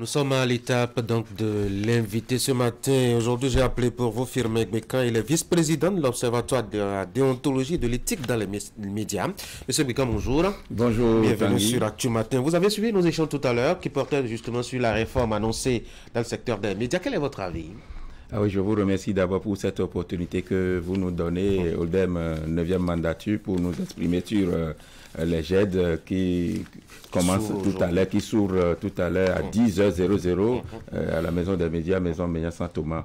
Nous sommes à l'étape donc de l'invité ce matin. Aujourd'hui, j'ai appelé pour vous Firmin Gbekan. Il est vice-président de l'Observatoire de la déontologie et de l'éthique dans les médias. Monsieur Gbekan, bonjour. Bonjour. Bienvenue sur Actu Matin. Vous avez suivi nos échanges tout à l'heure qui portaient justement sur la réforme annoncée dans le secteur des médias. Quel est votre avis? Ah oui, je vous remercie d'abord pour cette opportunité que vous nous donnez, Oldem 9e mandature, pour nous exprimer sur les GED qui commencent tout à l'heure, qui s'ouvrent tout à l'heure à 10h00 à la Maison des médias, Maison Ménia Saint-Thomas.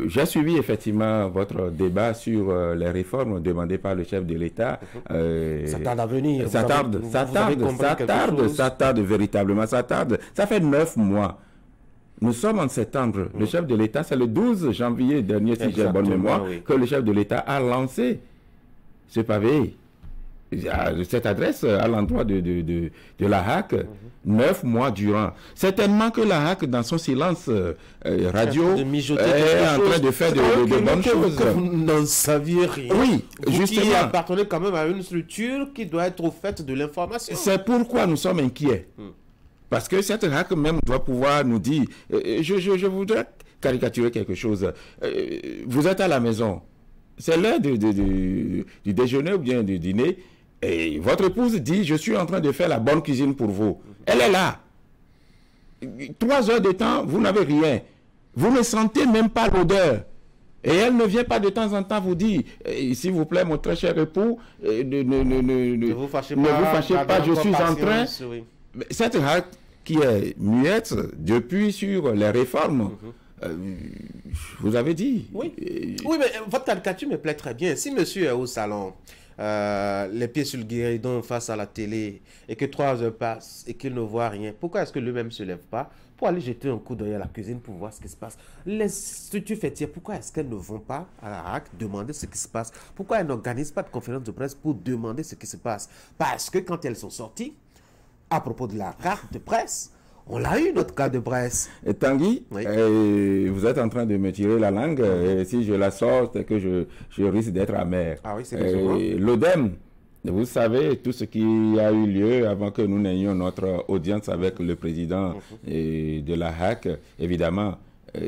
J'ai suivi effectivement votre débat sur les réformes demandées par le chef de l'État. Ça tarde à venir. Ça tarde véritablement, ça tarde. Ça fait 9 mois. Nous sommes en septembre. Le chef de l'État, c'est le 12 janvier dernier, si j'ai bonne mémoire, que le chef de l'État a lancé ce pavé, cette adresse à l'endroit de la HAC, 9 mois durant. Certainement que la HAC, dans son silence radio, est en train de faire de bonnes choses. Vous n'en saviez rien. Oui, justement. Qui appartenez quand même à une structure qui doit être au fait de l'information. C'est pourquoi nous sommes inquiets. Parce que cette HAC même doit pouvoir nous dire, je voudrais caricaturer quelque chose. Vous êtes à la maison, c'est l'heure du déjeuner ou bien du dîner, et votre épouse dit, je suis en train de faire la bonne cuisine pour vous. Elle est là. 3 heures de temps, vous n'avez rien. Vous ne sentez même pas l'odeur. Et elle ne vient pas de temps en temps vous dire, s'il vous plaît, mon très cher époux, ne vous fâchez pas, je suis en train... Oui. Cette HAC qui est muette depuis sur les réformes, vous avez dit. Oui, mais votre caricature me plaît très bien. Si monsieur est au salon, les pieds sur le guéridon face à la télé, et que 3 heures passent et qu'il ne voit rien, pourquoi est-ce que lui-même ne se lève pas pour aller jeter un coup d'œil à la cuisine pour voir ce qui se passe? Les structures fêtières, pourquoi est-ce qu'elles ne vont pas à la HAC demander ce qui se passe? Pourquoi elles n'organisent pas de conférence de presse pour demander ce qui se passe? Parce que quand elles sont sorties, à propos de la carte de presse, on l'a eu, notre carte de presse. Et Tanguy, oui. Vous êtes en train de me tirer la langue. Et si je la sors, c'est que je risque d'être amer. Ah oui, c'est l'ODEM, vous savez, tout ce qui a eu lieu avant que nous n'ayons notre audience avec le président de la HAC, évidemment,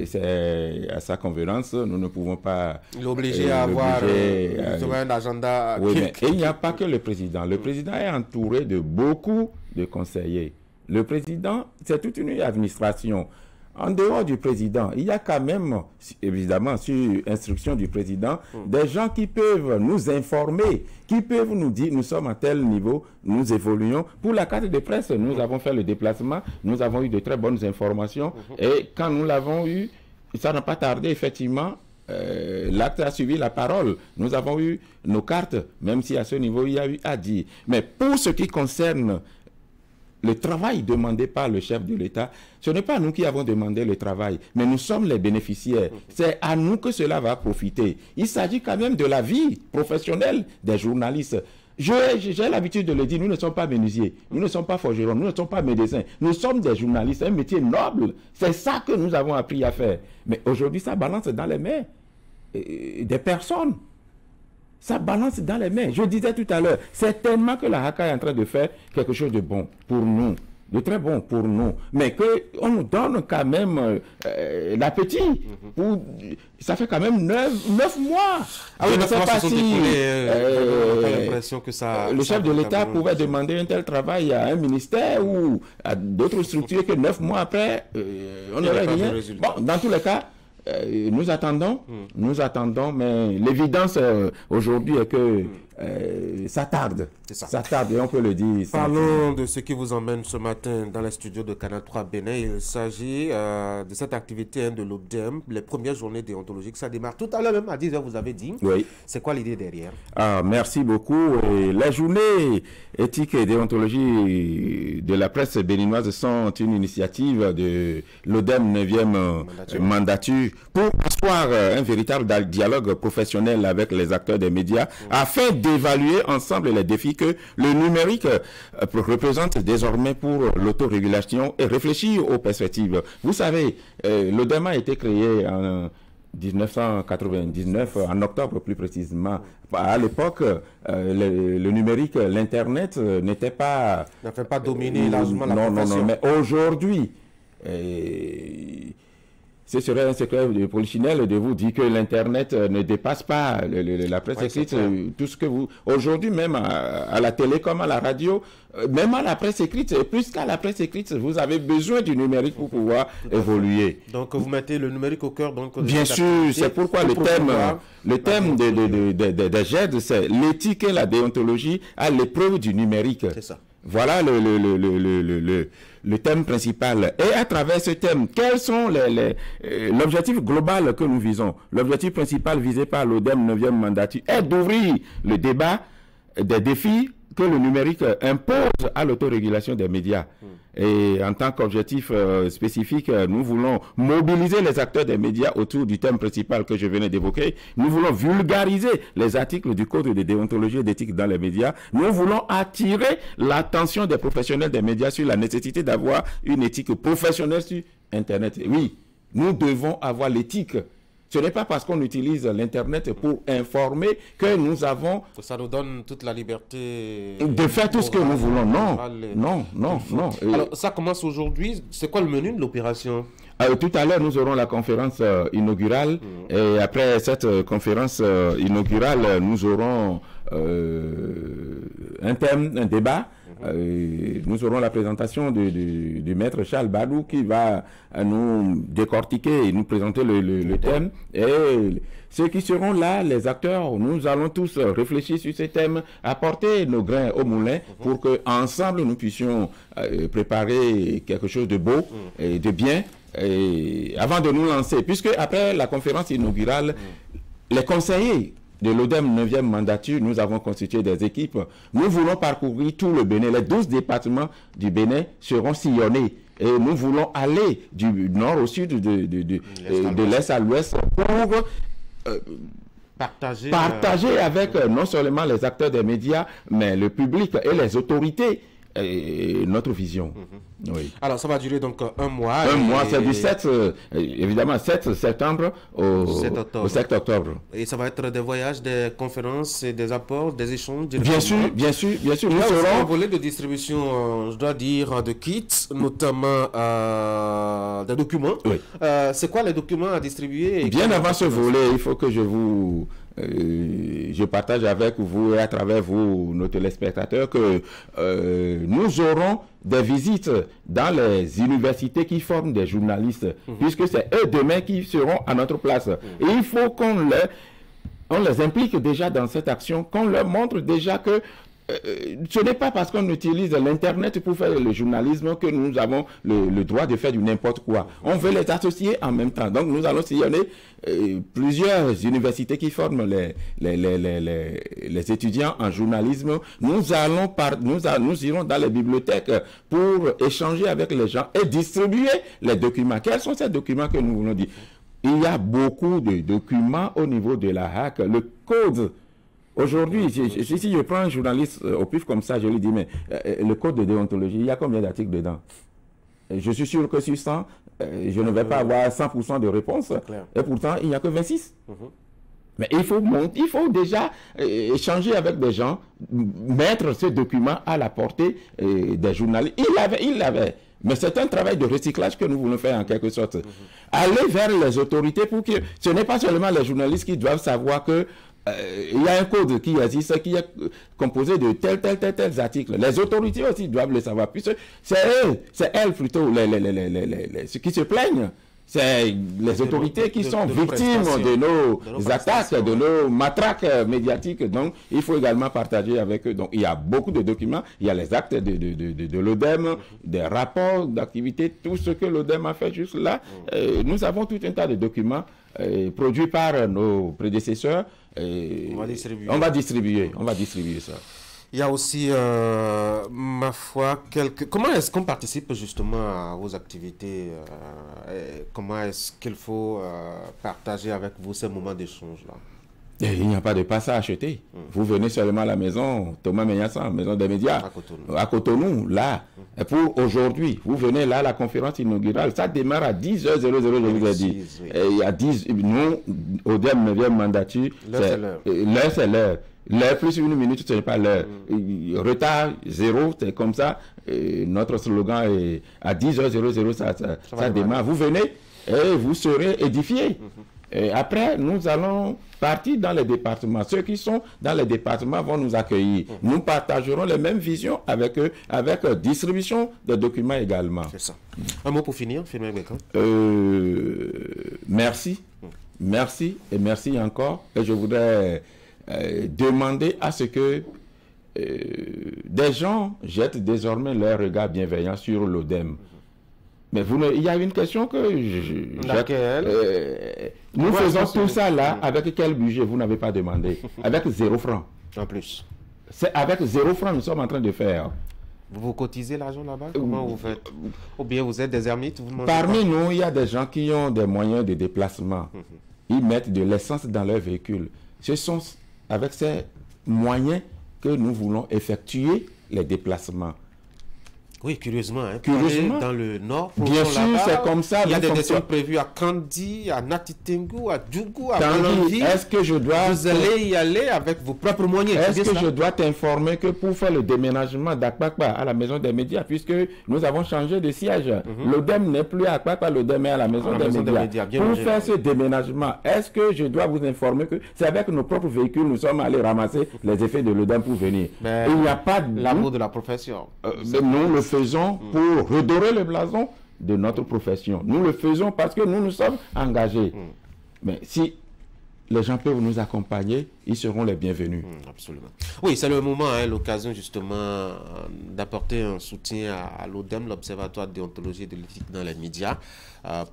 c'est à sa convenance, nous ne pouvons pas l'obliger à avoir un agenda. Oui, mais il n'y a pas que le président. Le président est entouré de beaucoup de conseillers. Le président, c'est toute une administration. En dehors du président, il y a quand même, évidemment, sur instruction du président, des gens qui peuvent nous informer, qui peuvent nous dire, nous sommes à tel niveau, nous évoluons. Pour la carte de presse, nous avons fait le déplacement, nous avons eu de très bonnes informations. Et quand nous l'avons eu, ça n'a pas tardé, effectivement, l'acte a suivi la parole. Nous avons eu nos cartes, même si à ce niveau, il y a eu à dire. Mais pour ce qui concerne le travail demandé par le chef de l'État, ce n'est pas nous qui avons demandé le travail, mais nous sommes les bénéficiaires. C'est à nous que cela va profiter. Il s'agit quand même de la vie professionnelle des journalistes. J'ai l'habitude de le dire, nous ne sommes pas menuisiers, nous ne sommes pas forgerons, nous ne sommes pas médecins, nous sommes des journalistes, un métier noble. C'est ça que nous avons appris à faire. Mais aujourd'hui, ça balance dans les mains des personnes. Ça balance dans les mains. Je disais tout à l'heure, certainement que la HAC est en train de faire quelque chose de bon pour nous, de très bon pour nous, mais qu'on nous donne quand même l'appétit. Ça fait quand même 9 mois. Ah oui, je ne sais pas si le chef de l'État pouvait demander un tel travail à un ministère ou à d'autres structures que 9 mois après, on n'aurait rien. Bon, dans tous les cas, nous attendons, mais l'évidence aujourd'hui est que ça tarde. Ça tarde et on peut le dire. Parlons de ce qui vous emmène ce matin dans les studios de Canal 3 Bénin. Il s'agit de cette activité de l'ODEM, les premières journées déontologiques. Ça démarre tout à l'heure même à 10h, vous avez dit. Oui. C'est quoi l'idée derrière? Merci beaucoup. Et les journées éthiques et déontologie de la presse béninoise sont une initiative de l'ODEM 9e mandature pour asseoir un véritable dialogue professionnel avec les acteurs des médias afin d'évaluer ensemble les défis que le numérique représente désormais pour l'autorégulation et réfléchir aux perspectives. Vous savez, l'ODEM a été créé en 1999, en octobre plus précisément. À l'époque, le numérique, l'Internet n'était pas... n'a fait pas dominer largement la profession. Non, mais aujourd'hui, ce serait un secret de polichinelle de vous dire que l'Internet ne dépasse pas la presse écrite, tout ce que vous... Aujourd'hui, même à la télé comme à la radio, même à la presse écrite, plus qu'à la presse écrite, vous avez besoin du numérique pour pouvoir évoluer. Donc, vous mettez le numérique au cœur. Donc, bien sûr, c'est pourquoi le thème des GED, c'est l'éthique et la déontologie à l'épreuve du numérique. C'est ça. Voilà le thème principal. Et à travers ce thème, quels sont l'objectif global que nous visons? L'objectif principal visé par l'ODEM 9e mandature est d'ouvrir le débat des défis que le numérique impose à l'autorégulation des médias. Et en tant qu'objectif spécifique, nous voulons mobiliser les acteurs des médias autour du thème principal que je venais d'évoquer. Nous voulons vulgariser les articles du Code de déontologie et d'éthique dans les médias. Nous voulons attirer l'attention des professionnels des médias sur la nécessité d'avoir une éthique professionnelle sur Internet. Oui, nous devons avoir l'éthique. Ce n'est pas parce qu'on utilise l'Internet pour informer que nous avons... Ça nous donne toute la liberté... de faire tout ce que nous voulons. Non, non. Alors, ça commence aujourd'hui. C'est quoi le menu de l'opération? Tout à l'heure, nous aurons la conférence inaugurale. Et après cette conférence inaugurale, nous aurons un thème, un débat. Nous aurons la présentation du maître Charles Badou qui va nous décortiquer et nous présenter le thème. Et ceux qui seront là, les acteurs, nous allons tous réfléchir sur ces thèmes, apporter nos grains au moulin pour que ensemble nous puissions préparer quelque chose de beau et de bien. Et avant de nous lancer, puisque après la conférence inaugurale, les conseillers de l'ODEM 9e mandature, nous avons constitué des équipes. Nous voulons parcourir tout le Bénin. Les 12 départements du Bénin seront sillonnés. Et nous voulons aller du nord au sud, de l'est à l'ouest, pour partager avec non seulement les acteurs des médias, mais le public et les autorités. Notre vision. Oui. Alors, ça va durer donc un mois. Un mois, c'est du 7, évidemment, 7 septembre au 7 octobre. Et ça va être des voyages, des conférences, et des apports, des échanges. Bien sûr. Nous serons un volet de distribution, je dois dire, de kits, notamment des documents. Oui. C'est quoi les documents à distribuer? Bien avant ce volet, il faut que je partage avec vous et à travers vous, nos téléspectateurs, que nous aurons des visites dans les universités qui forment des journalistes, puisque c'est eux demain qui seront à notre place. Et il faut qu'on les implique déjà dans cette action, qu'on leur montre déjà que ce n'est pas parce qu'on utilise l'Internet pour faire le journalisme que nous avons le droit de faire du n'importe quoi. On veut les associer en même temps. Donc nous allons sillonner plusieurs universités qui forment les étudiants en journalisme. Nous irons dans les bibliothèques pour échanger avec les gens et distribuer les documents. Quels sont ces documents que nous voulons dire? Il y a beaucoup de documents au niveau de la HAC. Le code... Aujourd'hui, si je prends un journaliste au pif comme ça, je lui dis, mais le code de déontologie, il y a combien d'articles dedans? Je suis sûr que sur 100, je ne vais pas avoir 100% de réponse. Et pourtant, il n'y a que 26. Mais il faut déjà échanger avec des gens, mettre ce document à la portée des journalistes. Il l'avait. Mais c'est un travail de recyclage que nous voulons faire en quelque sorte. Aller vers les autorités pour que ce n'est pas seulement les journalistes qui doivent savoir que il y a un code qui existe, qui est composé de tels articles. Les autorités aussi doivent le savoir, puisque c'est elles plutôt ceux qui se plaignent. C'est les autorités qui sont victimes de nos attaques, de nos matraques médiatiques. Donc, il faut également partager avec eux. Donc, il y a beaucoup de documents. Il y a les actes de l'ODEM, des rapports d'activité, tout ce que l'ODEM a fait juste là. Nous avons tout un tas de documents produits par nos prédécesseurs. On va distribuer ça. Il y a aussi, ma foi, comment est-ce qu'on participe justement aux activités? Comment est-ce qu'il faut partager avec vous ces moments d'échange-là? Et il n'y a pas de passe à acheter. Vous venez seulement à la maison Thomas Menyassan, maison des médias, à Cotonou, là. Et pour aujourd'hui, vous venez là, la conférence inaugurale, ça démarre à 10h00, je vous ai dit. Et il y a 10, nous, au 9e mandature, l'heure c'est l'heure. L'heure plus une minute, ce n'est pas l'heure. Retard, zéro, c'est comme ça. Et notre slogan est à 10h00, ça démarre. Vous venez et vous serez édifiés. Et après, nous allons partir dans les départements. Ceux qui sont dans les départements vont nous accueillir. Nous partagerons les mêmes visions avec eux, avec distribution de documents également. C'est ça. Un mot pour finir, Firmin Bekan. Merci. Merci et merci encore. Et je voudrais demander à ce que des gens jettent désormais leur regard bienveillant sur l'ODEM. Mais il y a une question que nous faisons tout ça là, avec quel budget? Vous n'avez pas demandé. Avec 0 francs. En plus. C'est avec 0 francs nous sommes en train de faire. Vous cotisez l'argent là-bas? Comment vous faites? Ou bien vous êtes des ermites? Parmi nous, il y a des gens qui ont des moyens de déplacement. Ils mettent de l'essence dans leur véhicule. Ce sont avec ces moyens que nous voulons effectuer les déplacements. Oui, curieusement. Hein, curieusement. Dans le nord, bien sûr, c'est comme ça. Il y a des décisions prévues à Kandi, à Natitengu, à Djougou, à Kandi. Est-ce que je dois... Vous allez y aller avec vos propres moyens. Est-ce que je dois t'informer que pour faire le déménagement d'Akpakpa à la maison des médias, puisque nous avons changé de siège, l'ODEM n'est plus à Akpakpa, l'ODEM est à la maison des médias. Pour faire ce déménagement, est-ce que je dois vous informer que c'est avec nos propres véhicules nous sommes allés ramasser les effets de l'ODEM pour venir? Mais il n'y a pas de l'amour de la profession. Nous le faisons pour redorer le blason de notre profession. Nous le faisons parce que nous nous sommes engagés. Mais si les gens peuvent nous accompagner, ils seront les bienvenus. Absolument. Oui, c'est le moment, hein, l'occasion justement d'apporter un soutien à l'ODEM, l'Observatoire de déontologie et de l'éthique dans les médias,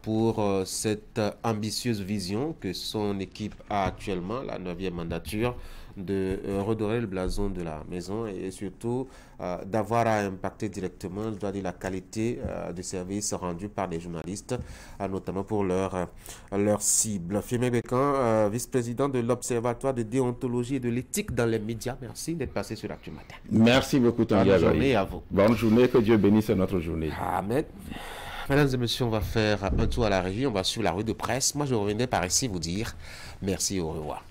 pour cette ambitieuse vision que son équipe a actuellement, la 9e mandature, de redorer le blason de la maison et surtout d'avoir à impacter directement, je dois dire, la qualité de service rendu par les journalistes, notamment pour leur cible. Firmin Bekan, vice-président de l'Observatoire de déontologie et de l'éthique dans les médias, merci d'être passé sur Actu Matin. Merci beaucoup, Tanguy. Bonne journée à vous. Bonne journée, que Dieu bénisse notre journée. Amen. Mesdames et messieurs, on va faire un tour à la régie, on va suivre la rue de presse. Moi, je reviendrai par ici vous dire merci, au revoir.